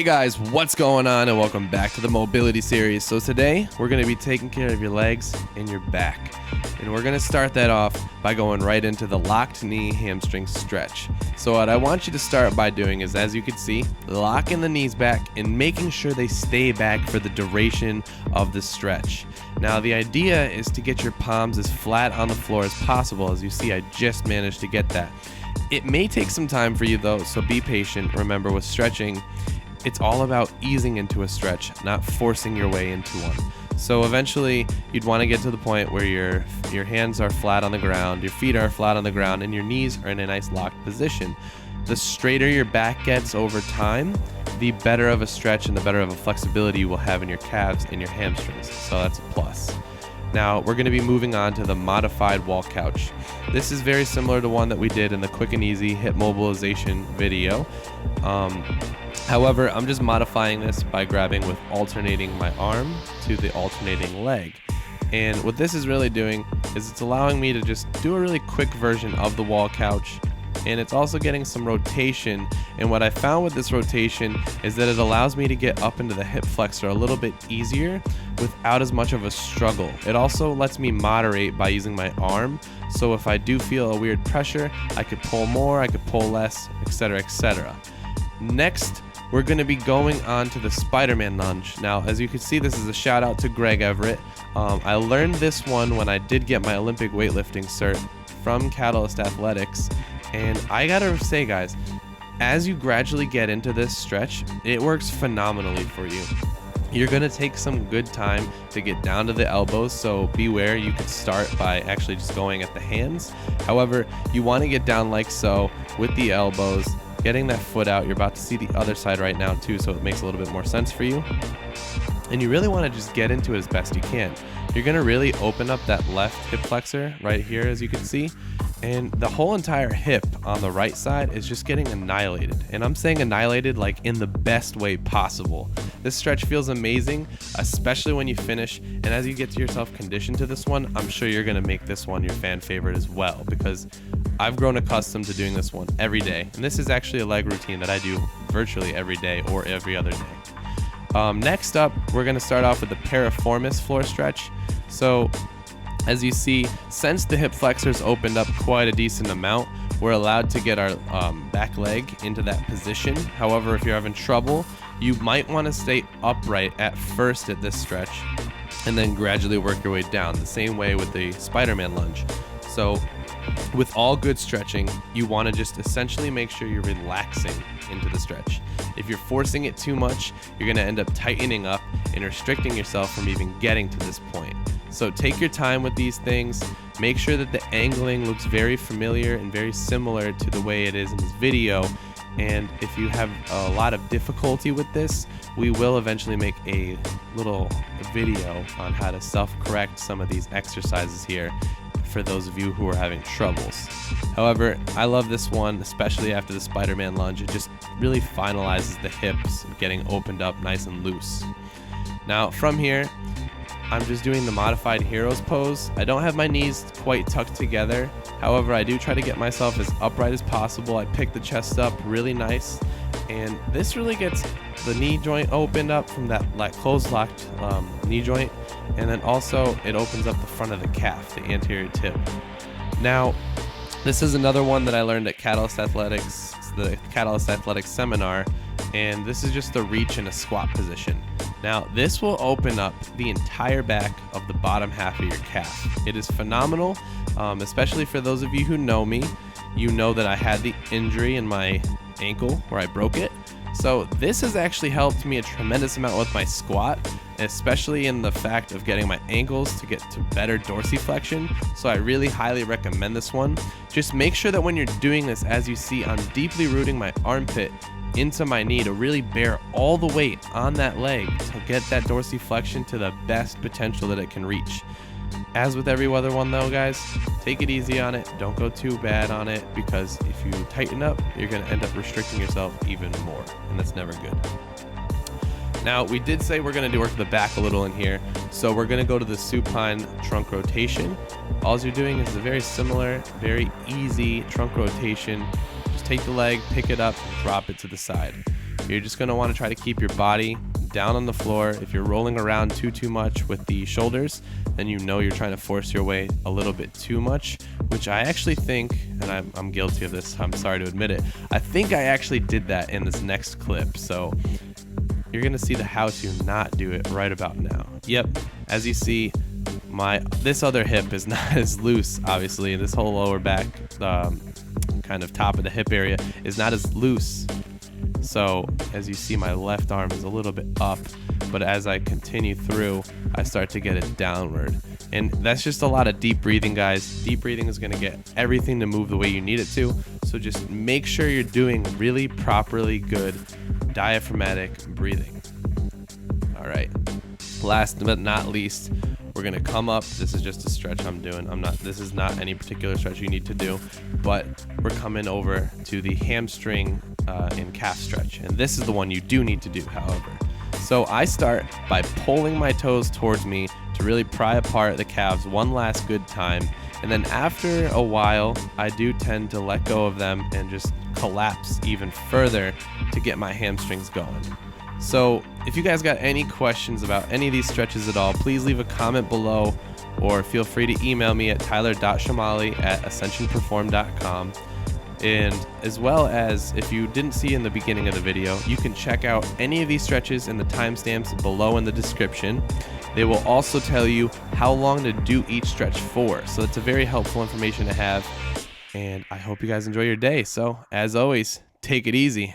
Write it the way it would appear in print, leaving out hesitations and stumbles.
guys, what's going on, and welcome back to the mobility series. So today we're going to be taking care of your legs and your back, and we're going to start that off by going right into the locked knee hamstring stretch. So what I want you to start by doing is, as you can see, locking the knees back and making sure they stay back for the duration of the stretch. Now the idea is to get your palms as flat on the floor as possible. As you see, I just managed to get that. It may take some time for you though, so be patient. Remember, with stretching, it's all about easing into a stretch, not forcing your way into one. So eventually you'd want to get to the point where your hands are flat on the ground, your feet are flat on the ground, and your knees are in a nice locked position. The straighter your back gets over time, the better of a stretch and the better of a flexibility you will have in your calves and your hamstrings. So that's a plus. Now we're going to be moving on to the modified wall couch. This is very similar to one that we did in the quick and easy hip mobilization video. However, I'm just modifying this by grabbing with alternating my arm to the alternating leg. And what this is really doing is it's allowing me to just do a really quick version of the wall couch, and it's also getting some rotation. And what I found with this rotation is that it allows me to get up into the hip flexor a little bit easier without as much of a struggle. It also lets me moderate by using my arm, so if I do feel a weird pressure, I could pull more, I could pull less, etc., etc. Next, we're going to be going on to the Spider-Man lunge. Now, as you can see, this is a shout out to Greg Everett. I learned this one when I did get my Olympic weightlifting cert from Catalyst Athletics. And I gotta say, guys, as you gradually get into this stretch, it works phenomenally for you. You're gonna take some good time to get down to the elbows, so beware. You could start by actually just going at the hands. However, you want to get down like so with the elbows, getting that foot out. You're about to see the other side right now too, so it makes a little bit more sense for you. And you really want to just get into it as best you can. You're going to really open up that left hip flexor right here, as you can see, and the whole entire hip on the right side is just getting annihilated. And I'm saying annihilated like in the best way possible. This stretch feels amazing, especially when you finish, and as you get to yourself conditioned to this one, I'm sure you're going to make this one your fan favorite as well, because I've grown accustomed to doing this one every day, and this is actually a leg routine that I do virtually every day or every other day. Next up, we're going to start off with the Piriformis Floor Stretch. So as you see, since the hip flexors opened up quite a decent amount, we're allowed to get our back leg into that position. However, if you're having trouble, you might want to stay upright at first at this stretch and then gradually work your way down, the same way with the Spider-Man lunge. So with all good stretching, you want to just essentially make sure you're relaxing into the stretch. If you're forcing it too much, you're going to end up tightening up and restricting yourself from even getting to this point. So take your time with these things. Make sure that the angling looks very familiar and very similar to the way it is in this video. And if you have a lot of difficulty with this, we will eventually make a little video on how to self-correct some of these exercises here for those of you who are having troubles. However, I love this one, especially after the Spider-Man lunge. It just really finalizes the hips, getting opened up nice and loose. Now from here, I'm just doing the modified heroes pose. I don't have my knees quite tucked together. However, I do try to get myself as upright as possible. I pick the chest up really nice, and this really gets the knee joint opened up from that closed locked knee joint, and then also it opens up the front of the calf, the anterior tip. Now, this is another one that I learned at Catalyst Athletics, the Catalyst Athletics seminar, and this is just the reach in a squat position. Now, this will open up the entire back of the bottom half of your calf. It is phenomenal, especially for those of you who know me. You know that I had the injury in my ankle where I broke it. So this has actually helped me a tremendous amount with my squat, especially in the fact of getting my ankles to get to better dorsiflexion. So I really highly recommend this one. Just make sure that when you're doing this, as you see, I'm deeply rooting my armpit into my knee to really bear all the weight on that leg to get that dorsiflexion to the best potential that it can reach. As with every other one though, guys, take it easy on it. Don't go too bad on it, because if you tighten up, you're going to end up restricting yourself even more, and that's never good. Now, we did say we're going to work the back a little in here, so we're going to go to the Supine Trunk Rotation. All you're doing is a very similar, very easy trunk rotation. Just take the leg, pick it up, and drop it to the side. You're just going to want to try to keep your body down on the floor. If you're rolling around too much with the shoulders, then you know you're trying to force your weight a little bit too much, which I actually think, and I'm guilty of this, I'm sorry to admit it, I think I actually did that in this next clip. So you're gonna see the how to not do it right about now. Yep, as you see, this other hip is not as loose, obviously. This whole lower back, kind of top of the hip area, is not as loose. So as you see, my left arm is a little bit up, but as I continue through, I start to get it downward. And that's just a lot of deep breathing, guys. Deep breathing is gonna get everything to move the way you need it to. So just make sure you're doing really properly good diaphragmatic breathing. All right, last but not least, we're gonna come up. This is just a stretch I'm doing. This is not any particular stretch you need to do, but we're coming over to the hamstring and calf stretch. And this is the one you do need to do, however. So I start by pulling my toes towards me to really pry apart the calves one last good time. And then after a while, I do tend to let go of them and just collapse even further to get my hamstrings going. So if you guys got any questions about any of these stretches at all, please leave a comment below, or feel free to email me at tyler.shamali@ascensionperform.com. And as well as, if you didn't see in the beginning of the video, you can check out any of these stretches in the timestamps below in the description. They will also tell you how long to do each stretch for. So it's a very helpful information to have. And I hope you guys enjoy your day. So as always, take it easy.